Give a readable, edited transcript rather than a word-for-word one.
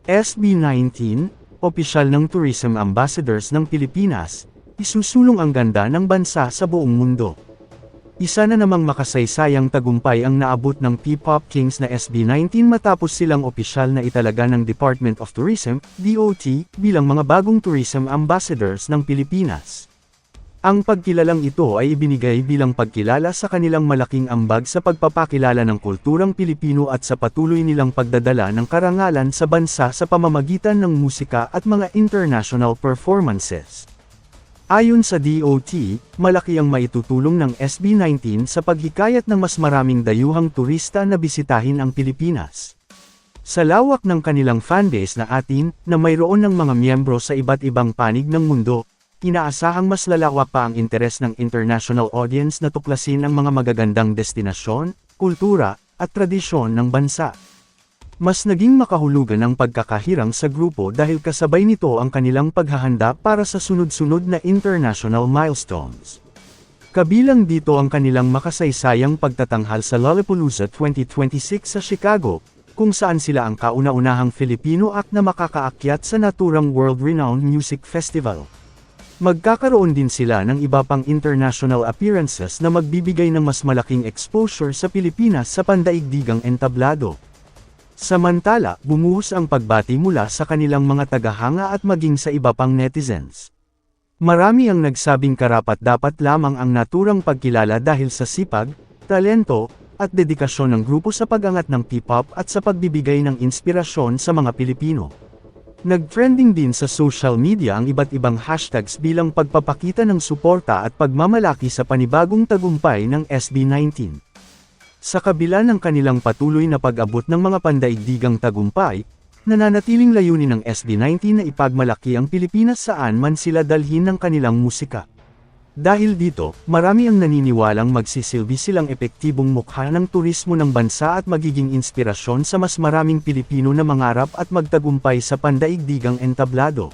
SB19, opisyal ng Tourism Ambassadors ng Pilipinas, isusulong ang ganda ng bansa sa buong mundo. Isa na namang makasaysayang tagumpay ang naabot ng P-Pop Kings na SB19 matapos silang opisyal na italaga ng Department of Tourism, DOT, bilang mga bagong Tourism Ambassadors ng Pilipinas. Ang pagkilalang ito ay ibinigay bilang pagkilala sa kanilang malaking ambag sa pagpapakilala ng kulturang Pilipino at sa patuloy nilang pagdadala ng karangalan sa bansa sa pamamagitan ng musika at mga international performances. Ayon sa DOT, malaki ang maitutulong ng SB19 sa paghikayat ng mas maraming dayuhang turista na bisitahin ang Pilipinas. Sa lawak ng kanilang fanbase na atin, na mayroon ng mga miyembro sa iba't ibang panig ng mundo, inaasahang mas lalawak pa ang interes ng international audience na tuklasin ang mga magagandang destinasyon, kultura, at tradisyon ng bansa. Mas naging makahulugan ang pagkakahirang sa grupo dahil kasabay nito ang kanilang paghahanda para sa sunod-sunod na international milestones. Kabilang dito ang kanilang makasaysayang pagtatanghal sa Lollapalooza 2026 sa Chicago, kung saan sila ang kauna-unahang Filipino act na makakaakyat sa naturang world-renowned music festival. Magkakaroon din sila ng iba pang international appearances na magbibigay ng mas malaking exposure sa Pilipinas sa pandaigdigang entablado. Samantala, bumuhos ang pagbati mula sa kanilang mga tagahanga at maging sa iba pang netizens. Marami ang nagsabing karapat-dapat lamang ang naturang pagkilala dahil sa sipag, talento, at dedikasyon ng grupo sa pag-angat ng P-pop at sa pagbibigay ng inspirasyon sa mga Pilipino. Nag-trending din sa social media ang iba't ibang hashtags bilang pagpapakita ng suporta at pagmamalaki sa panibagong tagumpay ng SB19. Sa kabila ng kanilang patuloy na pag-abot ng mga pandaigdigang tagumpay, nananatiling layunin ng SB19 na ipagmalaki ang Pilipinas saan man sila dalhin ng kanilang musika. Dahil dito, marami ang naniniwalang magsisilbi silang epektibong mukha ng turismo ng bansa at magiging inspirasyon sa mas maraming Pilipino na mangarap at magtagumpay sa pandaigdigang entablado.